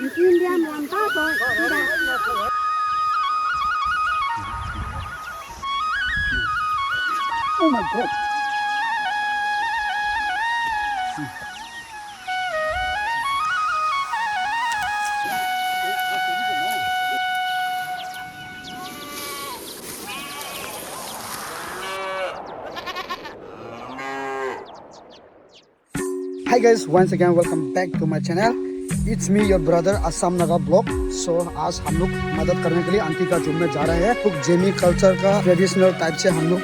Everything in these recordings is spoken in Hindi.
Oh my god. Hi guys, once again welcome back to my channel. It's me your brother Assam Naga Vlog. So आज हम लोग मदद करने के लिए आंटी का जूम में जा रहे हैं। कुछ जेमी कल्चर का ट्रेडिशनल टाइप से हम लोग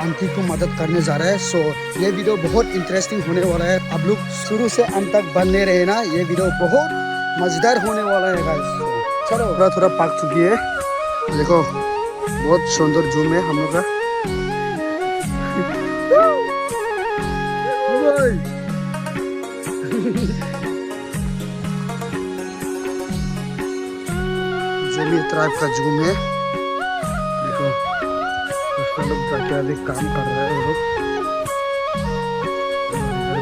आंटी को मदद करने जा रहे हैं। सो ये वीडियो बहुत इंटरेस्टिंग होने वाला है। आप लोग शुरू से अंत तक बने रहे ना, ये वीडियो बहुत मजेदार होने वाला है गाइस। चलो थोड़ा पक चुकी है, देखो बहुत सुंदर जूम है हम लोग का। जेमी ट्राइब का जूम है, देखो उसका लोग जाके अभी काम कर रहे हैं। वो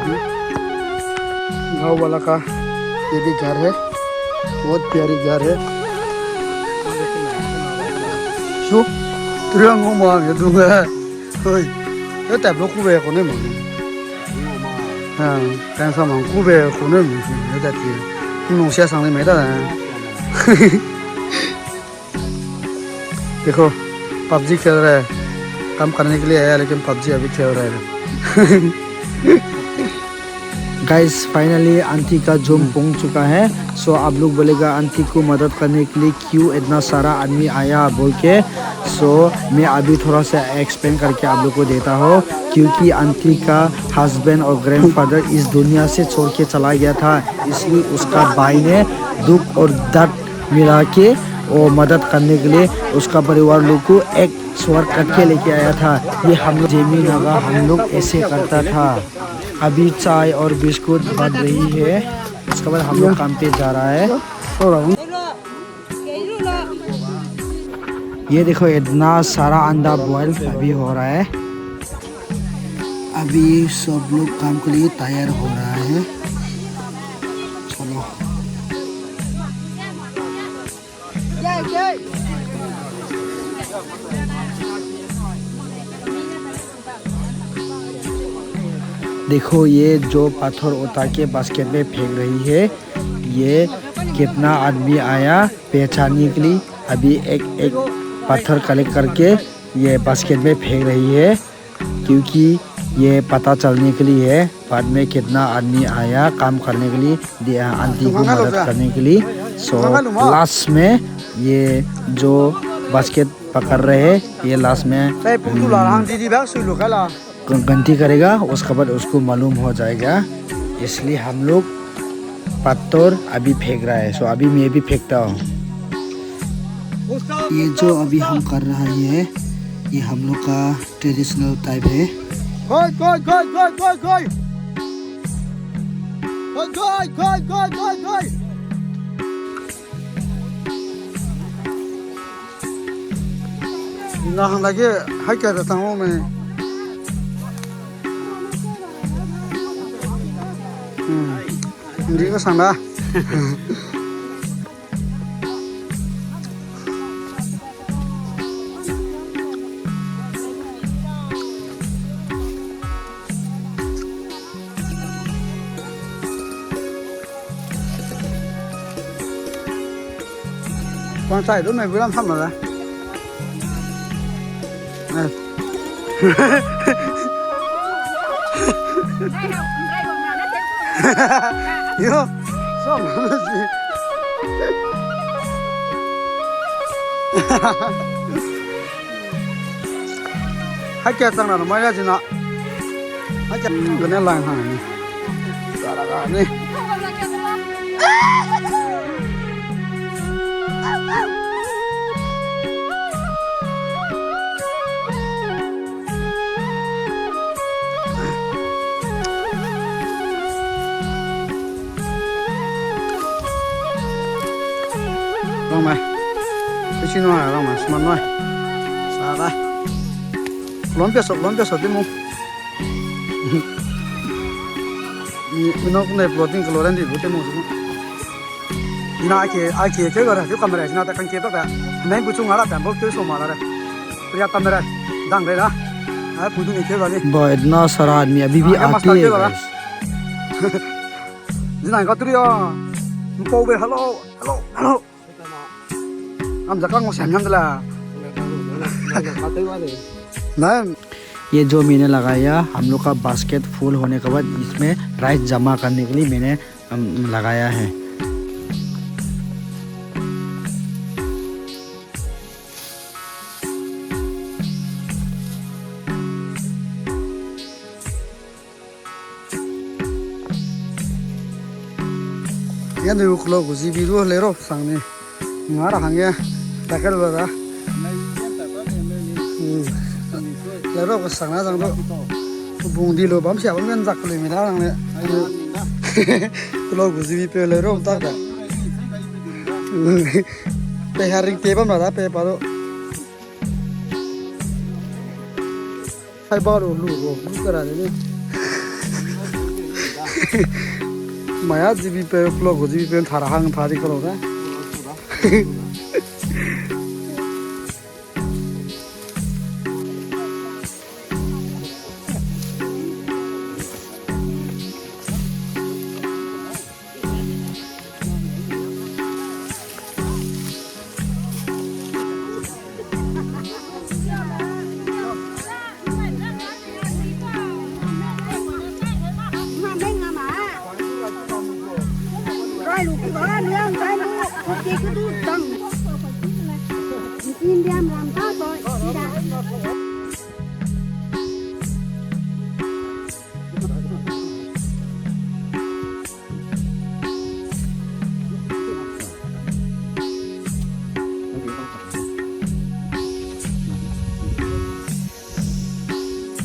लोग गाँव वाला का ये भी घर है, बहुत प्यारी घर है। शो तुरंग ngomong ya tuh nggak, hoi, itu tablo kube kone mau, kan sama kube kone mau, ya tadi, nungsia sang ini ada lah. देखो पबजी खेल रहा है, काम करने के लिए आया लेकिन पबजी अभी खेल रहा है। गाइस फाइनली आंटी का जूम पहुंच चुका है। सो आप लोग बोलेगा आंटी को मदद करने के लिए क्यों इतना सारा आदमी आया बोल के। सो मैं अभी थोड़ा सा एक्सप्लेन करके आप लोग को देता हूँ। क्योंकि आंटी का हस्बैंड और ग्रैंडफादर इस दुनिया से छोड़ के चला गया था, इसलिए उसका भाई ने दुख और दर्द मिला के और मदद करने के लिए उसका परिवार लोग को एक स्वर कट के लेके आया था। ये हम लोग जेमी नागा हम लोग ऐसे करता था। अभी चाय और बिस्कुट बन रही है, उसके बाद हम लोग काम पे जा रहा है। ये देखो इतना सारा अंडा बॉयल अभी हो रहा है। अभी सब लोग काम के लिए तैयार हो रहा है। चलो देखो ये जो पत्थर उठा के बास्केट में फेंक रही है, ये कितना आदमी आया पहचानने के लिए। अभी एक एक पत्थर कलेक्ट करके ये बास्केट में फेंक रही है, क्योंकि ये पता चलने के लिए है बाद में कितना आदमी आया काम करने के लिए, आंटी को मदद करने के लिए। सो लास्ट में ये जो बास्केट पकड़ रहे हैं, ये लास्ट में गंती करेगा, उसके बाद उसको मालूम हो जाएगा। इसलिए हम लोग पत्थर अभी फेंक रहा है। सो अभी मैं भी फेंकता हूँ। ये जो अभी हम कर रहा है, ये हम लोग का ट्रेडिशनल टाइप है। ना लगे है क्या रहता हूँ मैं। Hindi ko sana. Con trai lúc này 15 thăm rồi đấy. Này. Yo, sao mà nó gì? Hai kia tăng là nó mới ra gì nọ? Hai kia cái này làng hàng này. Đó là này. Long mày, cái xin nói long mày, xin nói, sao đây? Lón biết sọt đi mua. Mình nó cũng đẹp, lọt đi cái lọt đi, bút đi mua. जिना आके के गरे जो कमरे जिना तक के तक नहीं बुचुंग आला तंबो के सो माला रे प्रिया कमरे दंग रे ना आ पुदु नहीं के गले बो इतना सारा आदमी अभी भी आते हैं guys. जिना का तुरिया को बे हेलो हेलो हेलो हम जकांग मो सैम दला ना ये जो मैंने लगाया हम लोग का बास्केट फुल होने के बाद इसमें राइस जमा करने के लिए मैंने लगाया है. ये नु क्लो Guzzi Biru लेरो सांगने ngar hangya takar bada lero ko sangna jang do bung di lo bam sia bam men jak le mi da nang ne lo guji bi pe lero ta ka pe haring te bam da pe pa do hai ba ro lu kara le maya ji bi pe lo guji bi pe thara hang thari karo na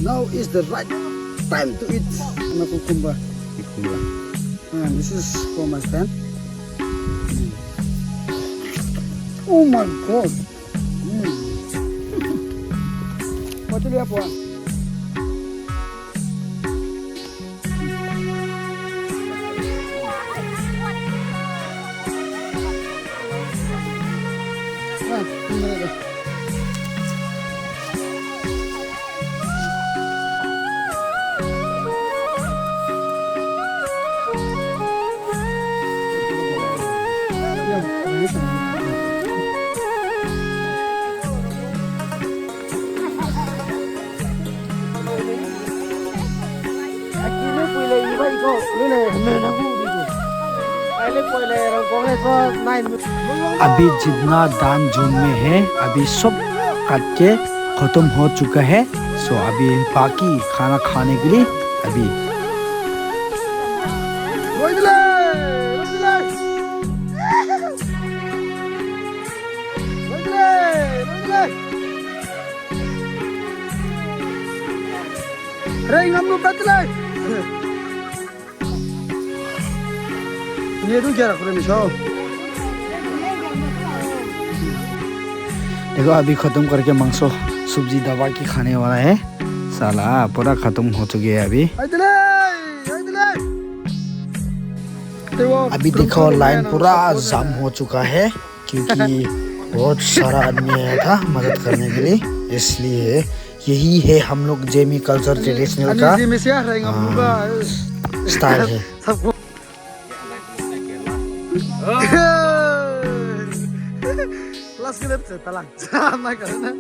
Now is the right time to eat nakukumba. And this is for my friend. Oh my God! What do you have one? अभी जितना दान जून में है अभी सब काट के खत्म हो चुका है. सो अभी बाकी खाना खाने के लिए अभी ये तो क्या रख रहे मिशो देखो अभी खत्म करके मांसो सब्जी दबा के खाने वाला है. साला पूरा खत्म हो चुके है अभी. अभी देखो लाइन पूरा जाम हो चुका है क्योंकि बहुत सारा आदमी आया था मदद करने के लिए. इसलिए यही है हम लोग जेमी कल्चर ट्रेडिशनल का स्टाइल है. Last clip se talang sama karena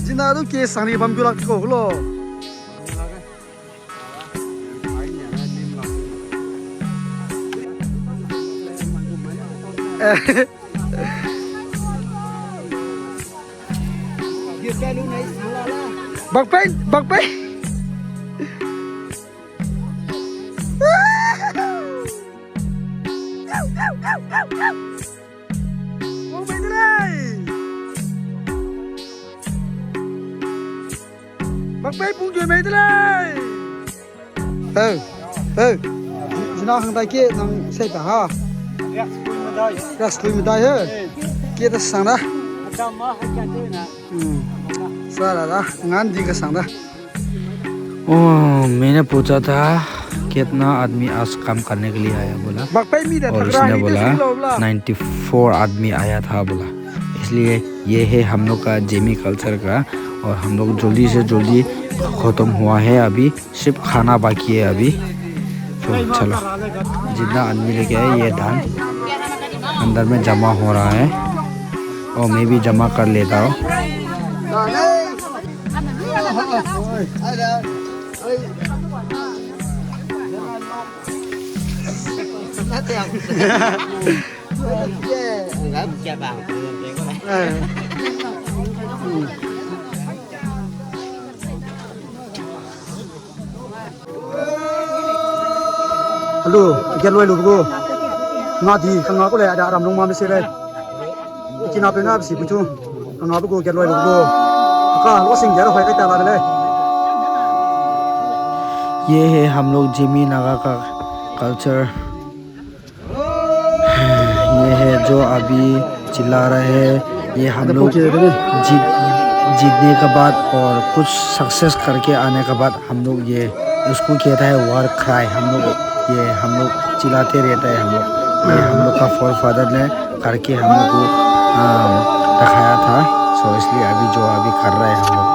jina tu ke sani bam julak ko lo bak pai bak pai pung jui mai lai jina hang tai ke nang sai pa ha gas kui midai he ke ta sang da सारा दा ngan di ka sang da. मैंने पूछा था कितना आदमी आज काम करने के लिए आया बोला, बाकी भी दे और इसने बोला 94 आदमी आया था बोला। इसलिए ये है हम लोग का जेमी कल्चर का, और हम लोग जल्दी से जल्दी ख़त्म हुआ है, अभी सिर्फ खाना बाकी है अभी। तो चलो, जितना आदमी लेके आए ये धान अंदर में जमा हो रहा है, और मैं भी जमा कर लेता हूँ। Halo, ikan luar lugu. Ngadi, kang aku le ada aram nong mami sere. Ikan apa na bisi pucu. Kang aku ikan luar lugu. Aka, lo sing jara hoy kita lah le. ये है हम लोग जेमी नागा का कल्चर। ये है जो अभी चिल्ला रहे हैं, ये हम लोग जीतने के बाद और कुछ सक्सेस करके आने के बाद हम लोग ये उसको कहता है वार क्राई। हम लोग चिल्लाते रहते हैं। ये हम लोग का फोर फादर ने करके हम लोग को दिखाया था। सो इसलिए अभी कर रहे हैं हम लोग।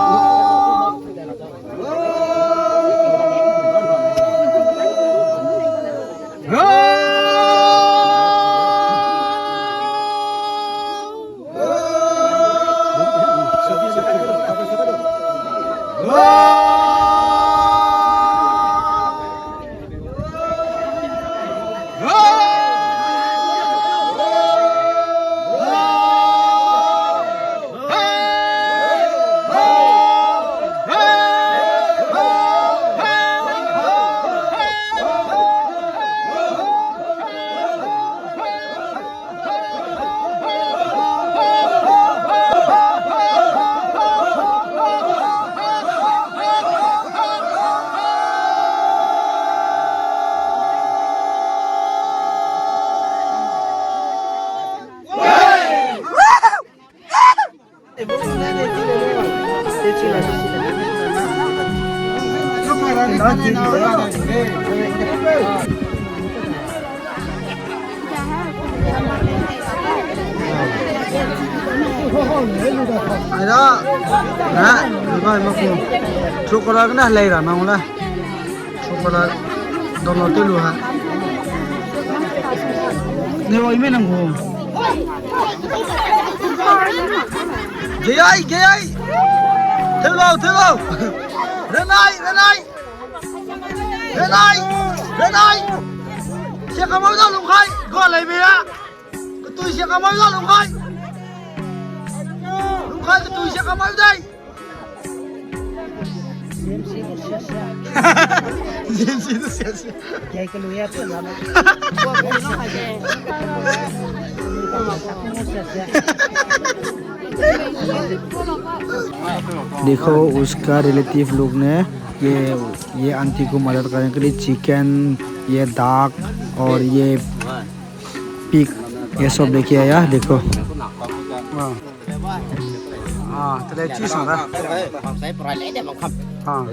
Ada, nah, ini macam coklat kena lera, maula. Coklat download dulu ha. Ni woi mana ngom? Gay, terlalu. Renai. Siapa mau dah lungkai? Gua lagi bela. Ketua siapa mau dah lungkai? Lungkai ketua siapa mau dah? JMC itu siapa? Jai keluar tu lah. देखो उसका रिलेटिव लोग ने ये आंटी को मदद करने के लिए चिकन, ये दाग और ये पिग ये सब लेके आया। देखो terus cheese ada. Saya peralatan dia mengkap.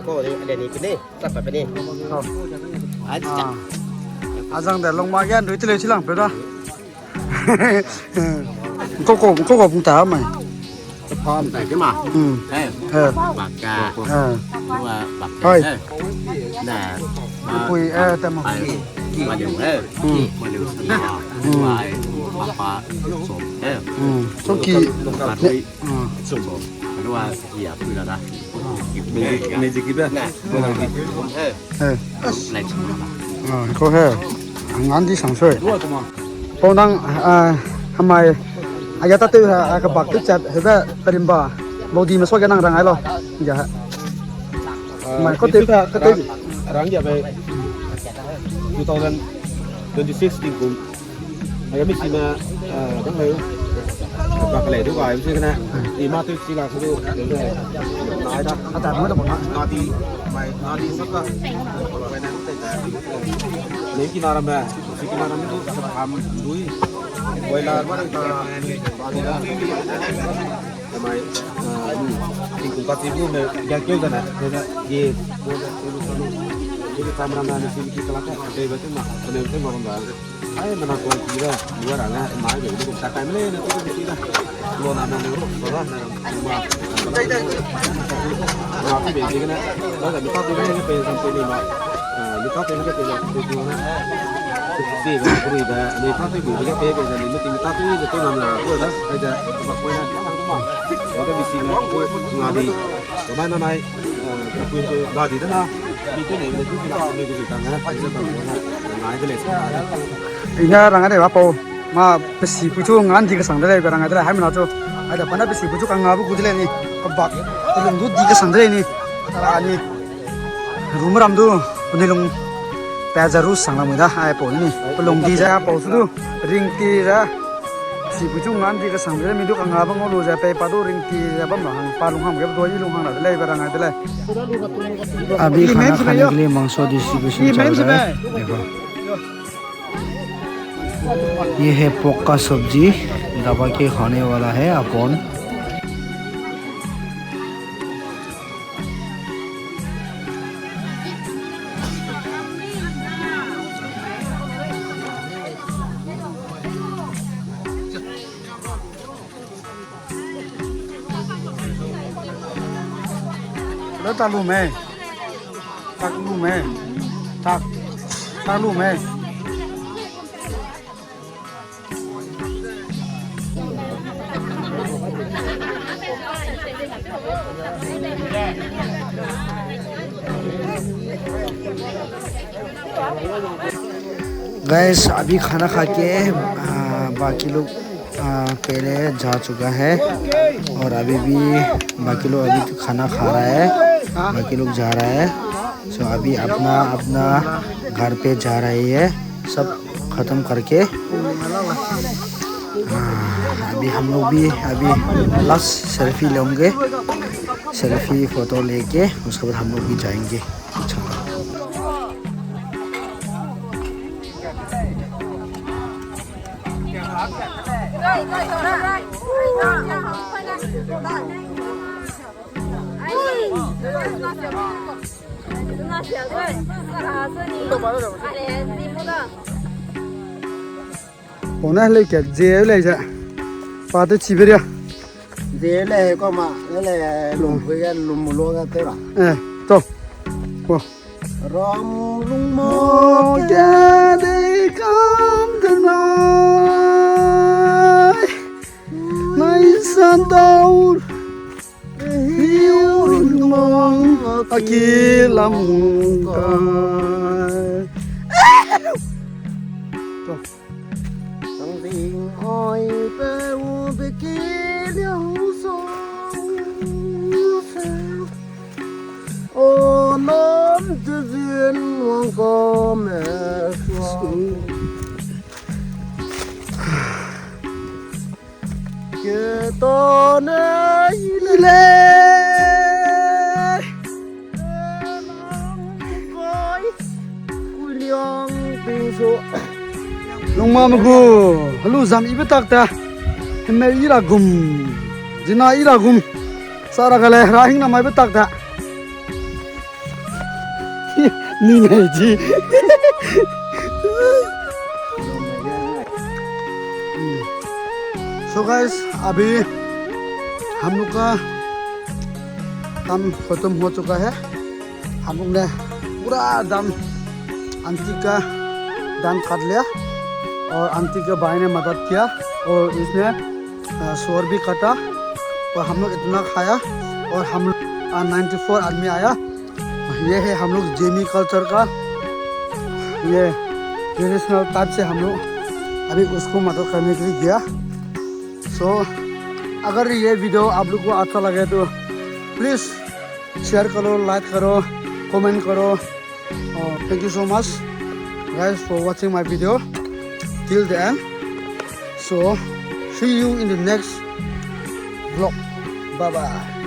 Kau ada ni pilih, tak apa pilih. Azang dah long bagian duit terus silang, berapa? Kau pun tahu mai. พร้อมใส่ขึ้นมาปากกาว่าปากกาน่ะ คุยแต่มา มาเดี๋ยวมาเดี๋ยวสนาว่าปาสมสุกี้ ปาคุยสมหรือว่าเหยียบคืออะไรนะในจิกิบน่ะในชิมก็แค่งานที่สั่งช่วยพอนั่งทำไมอายาตาตื้อฮะอากาบักตึกจัดเห็นว่าปริมบ่าโลดีมาช่วยกันนั่งรังไงหรออย่าฮะมันก็ตื้อก็ตื้อรังอย่าไป2026 tingkum ayam mesti na kan layu bakal itu kau mesti kena 5 tu sila satu ada ada mana pun nadi suka ni kita ramai itu ham dui boiler mana kita ramai tingkum 40,000 ni yang kau kan ye Ini kamera mana sih kita lakukan? Ada berarti mak, ada itu mau kembali. Ayo menakuan kira, luar ana, emak itu kita kan ini itu kita. Lo nana nuru, orang nana rumah. Tapi begini kan, kalau kita tuh ini pengen sampai lima, kita tuh ini kita tuh sih nggak perlu dah. Ini tapi gue juga pengen jadi ini kita tuh ini tuh nana aku dah aja makanya rumah. Kita di sini ngadi, kemana naik? Aku itu ngadi dah. Itu nih itu kita ini kita nggak ada itu tuh nggak ada les. Ingat orang ada apa? Ma besi pucuk ngan di kesang deh, orang ada hai mana tu? Ada mana besi pucuk kan ngabu kudu ni kebak. Tolong tu di kesang deh ni. Kalau ni rumah ram tu, penilung pejarus sang lama dah hai pol ni. Pelong di saya pol tu ring ti dah. Si pucuk ngan di kesang deh, mintu kan ngabu ngolu saya pe padu ring ti apa mahang palung ham ke dua ilung hang ada le orang ada le. अभी खाना खाने के लिए मांसो डिस्ट्रीब्यूशन चल रहा है देखो ये है पोक का सब्जी दबा के खाने वाला है अपन Talu me, tak lu me, tak talu me. Gas अभी खाना खा के बाकी लोग पहले जा चुका है और अभी भी बाकी लोग अभी तो खाना खा रहा है बाकी लोग जा रहा है सो अभी अपना अपना घर पे जा रही है सब ख़त्म करके अभी हम लोग भी अभी लास्ट सेल्फी लेंगे सेल्फी फ़ोटो लेके उसके बाद हम लोग भी जाएंगे अच्छा Pona lấy cái dê lấy ra, phá tới chi vậy? Dễ là có mà, nó là lùm với cái lùm một lô ra tới rồi. Tốt. Rom lung mô Ra đây come tonight, nay san đâu hiu mong aki lam kai. Thằng tình hỏi về u về kia liêu sông ô nón tư duyên hoàng có mẹ xuống kia to nơi lên coi cùi liong tình số Long mama go, hello zam ibe takta, hemme ira gum, jina ira gum, sara kale rahing nama ibe takta. Ni नहीं जी. So guys, अभी हम लोग का काम खत्म हो चुका है. हम लोग ने पूरा दाम आंटी का दाम काट लिया और आंटी के भाई ने मदद किया और इसने शोर भी काटा और हम लोग इतना खाया और हम 94 आदमी आया. ये है हम लोग जेमी कल्चर का ये ट्रेडिशनल टाइप से हम लोग अभी उसको मदद करने के लिए गया. सो अगर ये वीडियो आप लोग को अच्छा लगे तो प्लीज़ शेयर करो, लाइक करो, कमेंट करो. Thank you so much guys for watching my video till the end. So see you in the next vlog. Bye bye.